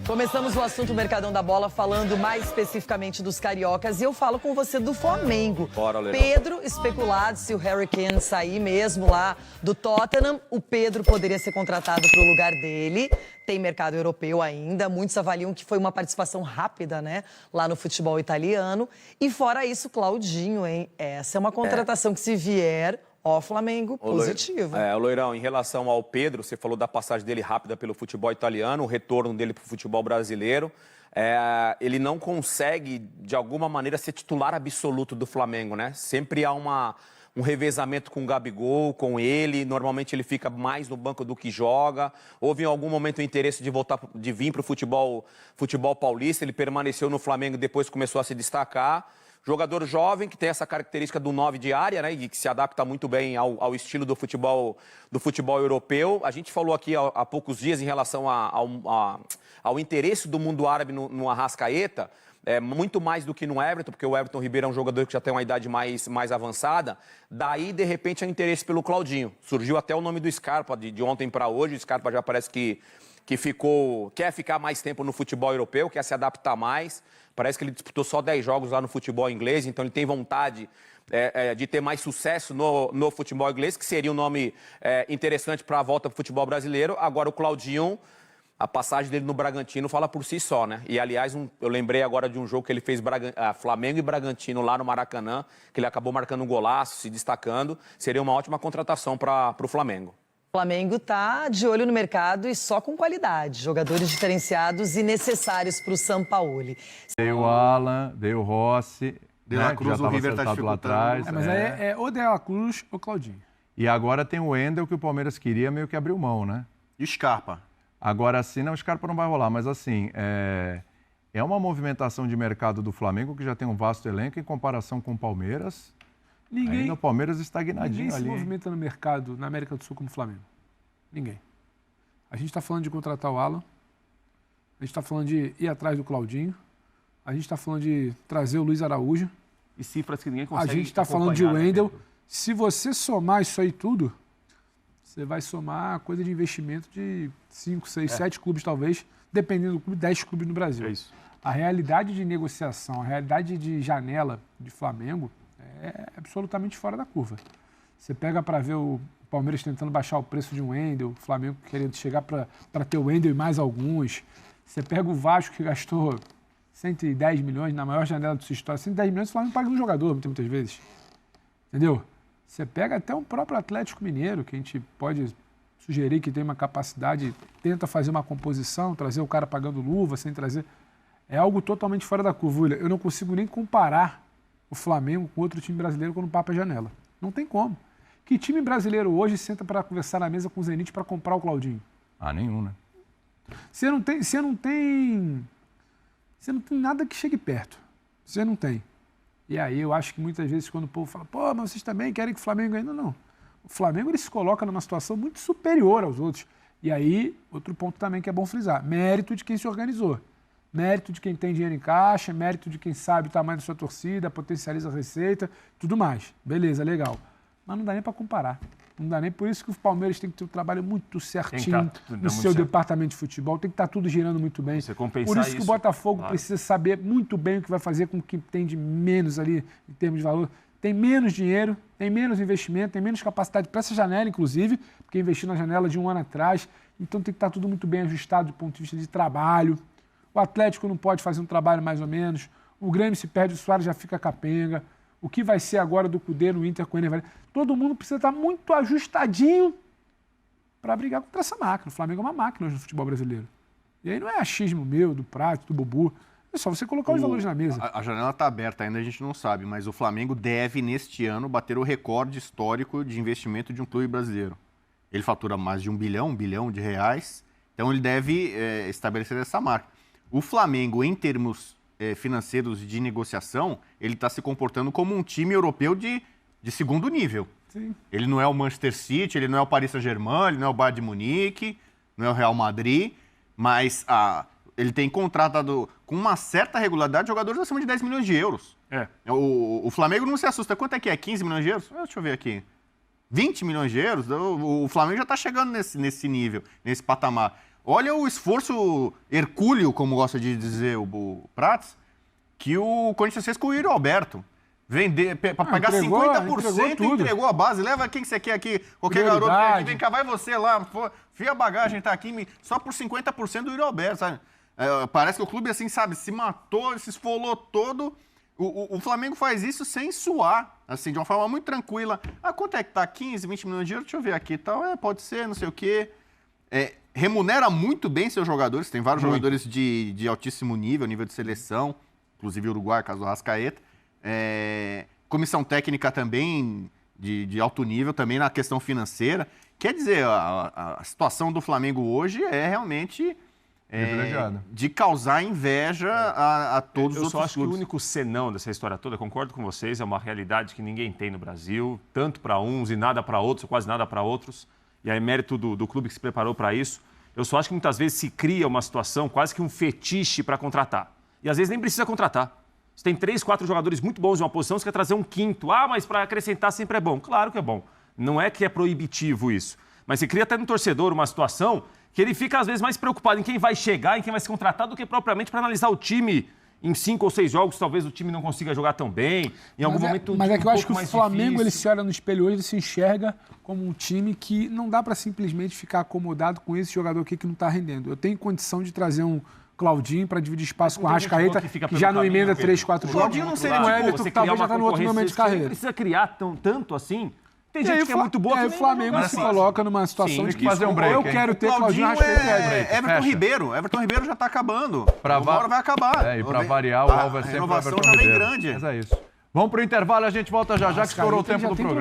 Começamos o assunto Mercadão da Bola falando mais especificamente dos cariocas e eu falo com você do Flamengo. Bora, Leirão. Pedro, especulado se o Harry Kane sair mesmo lá do Tottenham, o Pedro poderia ser contratado para o lugar dele. Tem mercado europeu ainda, muitos avaliam que foi uma participação rápida, né, lá no futebol italiano. E fora isso, Claudinho, hein? Essa é uma contratação que se vier... Ó, Flamengo, positivo. Loirão, em relação ao Pedro, você falou da passagem dele rápida pelo futebol italiano, o retorno dele para o futebol brasileiro. Ele não consegue, de alguma maneira, ser titular absoluto do Flamengo, né? Sempre há um revezamento com o Gabigol, com ele. Normalmente ele fica mais no banco do que joga. Houve em algum momento o interesse de vir para o futebol paulista. Ele permaneceu no Flamengo e depois começou a se destacar. Jogador jovem, que tem essa característica do 9 de área, né? E que se adapta muito bem ao estilo do futebol europeu. A gente falou aqui há poucos dias em relação ao interesse do mundo árabe no Arrascaeta, muito mais do que no Everton, porque o Everton Ribeiro é um jogador que já tem uma idade mais avançada. Daí, de repente, é o interesse pelo Claudinho. Surgiu até o nome do Scarpa de ontem para hoje. O Scarpa já parece que quer ficar mais tempo no futebol europeu, quer se adaptar mais. Parece que ele disputou só 10 jogos lá no futebol inglês, então ele tem vontade de ter mais sucesso no futebol inglês, que seria um nome interessante para a volta para o futebol brasileiro. Agora o Claudinho, a passagem dele no Bragantino fala por si só, né? E, aliás, eu lembrei agora de um jogo que ele fez Flamengo e Bragantino lá no Maracanã, que ele acabou marcando um golaço, se destacando. Seria uma ótima contratação para o Flamengo. O Flamengo tá de olho no mercado e só com qualidade. Jogadores diferenciados e necessários para o Sampaoli. Veio o Alan, veio o Rossi, De La Cruz, o River tá lá atrás. mas é ou De La Cruz ou Claudinho. E agora tem o Wendel, que o Palmeiras queria, meio que abriu mão, né? E Scarpa. Agora sim, não, o Scarpa não vai rolar, mas assim, é uma movimentação de mercado do Flamengo que já tem um vasto elenco em comparação com o Palmeiras. Ainda o Palmeiras estagnadinho Ninguém ali. se movimenta no mercado na América do Sul como o Flamengo. Ninguém. A gente está falando de contratar o Alan, a gente está falando de ir atrás do Claudinho, a gente está falando de trazer o Luiz Araújo, E cifras que ninguém consegue a gente está falando de acompanhar, né, Wendel. Pedro? Se você somar isso aí tudo, você vai somar coisa de investimento de 5, 6, 7 clubes talvez, dependendo do clube, 10 clubes no Brasil. É isso. A realidade de negociação, a realidade de janela de Flamengo é absolutamente fora da curva. Você pega para ver o Palmeiras tentando baixar o preço de um Wendel, o Flamengo querendo chegar para ter o Wendel e mais alguns. Você pega o Vasco, que gastou 110 milhões na maior janela de sua história. 110 milhões o Flamengo paga um jogador, muitas vezes. Entendeu? Você pega até o próprio Atlético Mineiro, que a gente pode sugerir que tem uma capacidade, tenta fazer uma composição, trazer o cara pagando luva, sem trazer... É algo totalmente fora da curva, William. Eu não consigo nem comparar o Flamengo com outro time brasileiro quando papa a janela. Não tem como. Que time brasileiro hoje senta para conversar na mesa com o Zenit para comprar o Claudinho? Nenhum, né? Você não tem nada que chegue perto. Você não tem. E aí eu acho que muitas vezes quando o povo fala, pô, mas vocês também querem que o Flamengo ainda não. O Flamengo ele se coloca numa situação muito superior aos outros. E aí, outro ponto também que é bom frisar, mérito de quem se organizou. Mérito de quem tem dinheiro em caixa, mérito de quem sabe o tamanho da sua torcida, potencializa a receita, tudo mais. Beleza, legal. Mas não dá nem para comparar. Não dá nem por isso que o Palmeiras tem que ter um trabalho muito certinho no seu departamento de futebol, tem que estar tudo girando muito bem. Você compensar Por isso que o Botafogo claro, precisa saber muito bem o que vai fazer com o que tem de menos ali em termos de valor. Tem menos dinheiro, tem menos investimento, tem menos capacidade para essa janela, inclusive, porque investiu na janela de um ano atrás. Então tem que estar tudo muito bem ajustado do ponto de vista de trabalho. O Atlético não pode fazer um trabalho mais ou menos. O Grêmio se perde, o Suárez já fica capenga. O que vai ser agora do Cudê no Inter com o Ener? Todo mundo precisa estar muito ajustadinho para brigar contra essa máquina. O Flamengo é uma máquina hoje no futebol brasileiro. E aí não é achismo meu, do Prato, do Bubu. É só você colocar os valores na mesa. A janela está aberta ainda, a gente não sabe, mas o Flamengo deve, neste ano, bater o recorde histórico de investimento de um clube brasileiro. Ele fatura mais de 1 bilhão de reais, então ele deve estabelecer essa marca. O Flamengo, em termos financeiros de negociação, ele está se comportando como um time europeu de segundo nível. Sim. Ele não é o Manchester City, ele não é o Paris Saint-Germain, ele não é o Bayern de Munique, não é o Real Madrid, mas ele tem contratado com uma certa regularidade jogadores acima de 10 milhões de euros. O Flamengo não se assusta. Quanto é que é? 15 milhões de euros? Deixa eu ver aqui. 20 milhões de euros? O Flamengo já está chegando nesse nível, nesse patamar. Olha o esforço hercúleo, como gosta de dizer o Prats, que o Corinthians fez com o Yuri Alberto. Vender, para pagar 50%, entregou a base. Leva quem você quer aqui, qualquer garoto aqui, vem cá, vai você lá, fia a bagagem, tá aqui, só por 50% do Yuri Alberto, sabe? Parece que o clube, assim, sabe, se matou, se esfolou todo. O Flamengo faz isso sem suar, assim, de uma forma muito tranquila. Quanto é que tá? 15, 20 milhões de euros? Deixa eu ver aqui e tal. Pode ser, não sei o quê. Remunera muito bem seus jogadores. Tem vários jogadores de altíssimo nível de seleção, inclusive Uruguai, caso do Arrascaeta. Comissão técnica também de alto nível, também na questão financeira. Quer dizer, a situação do Flamengo hoje é realmente de causar inveja a todos os outros clubes. Eu só acho que o único senão dessa história toda, concordo com vocês, é uma realidade que ninguém tem no Brasil, tanto para uns e nada para outros, quase nada para outros. E aí, mérito do clube que se preparou para isso. Eu só acho que muitas vezes se cria uma situação, quase que um fetiche para contratar. E às vezes nem precisa contratar. Você tem 3, 4 jogadores muito bons em uma posição, você quer trazer um quinto. Mas para acrescentar sempre é bom. Claro que é bom. Não é que é proibitivo isso. Mas você cria até no torcedor uma situação que ele fica às vezes mais preocupado em quem vai chegar, em quem vai ser contratado, do que propriamente para analisar o time. Em 5 ou 6 jogos, talvez o time não consiga jogar tão bem. Em algum momento, mas é que eu acho que o Flamengo difícil. ele se olha no espelho hoje, ele se enxerga como um time que não dá para simplesmente ficar acomodado com esse jogador aqui que não está rendendo. Eu tenho condição de trazer um Claudinho para dividir espaço com o Arrascaeta, que já não emenda 3, 4 jogos. Claudinho não seria o tipo, Everton, que talvez já está no outro momento de carreira. Não precisa criar tanto assim. Tem gente que é muito boa. O Flamengo se coloca numa situação de que fazer um break, eu quero ter Claudinho Arrascaeta. Everton Ribeiro. Everton Ribeiro já está acabando. Uma hora vai acabar. E para variar, o alvo é sempre o Everton Everton já vem Ribeiro. grande. Mas é isso. Vamos para o intervalo, a gente volta já, que estourou o tempo do programa.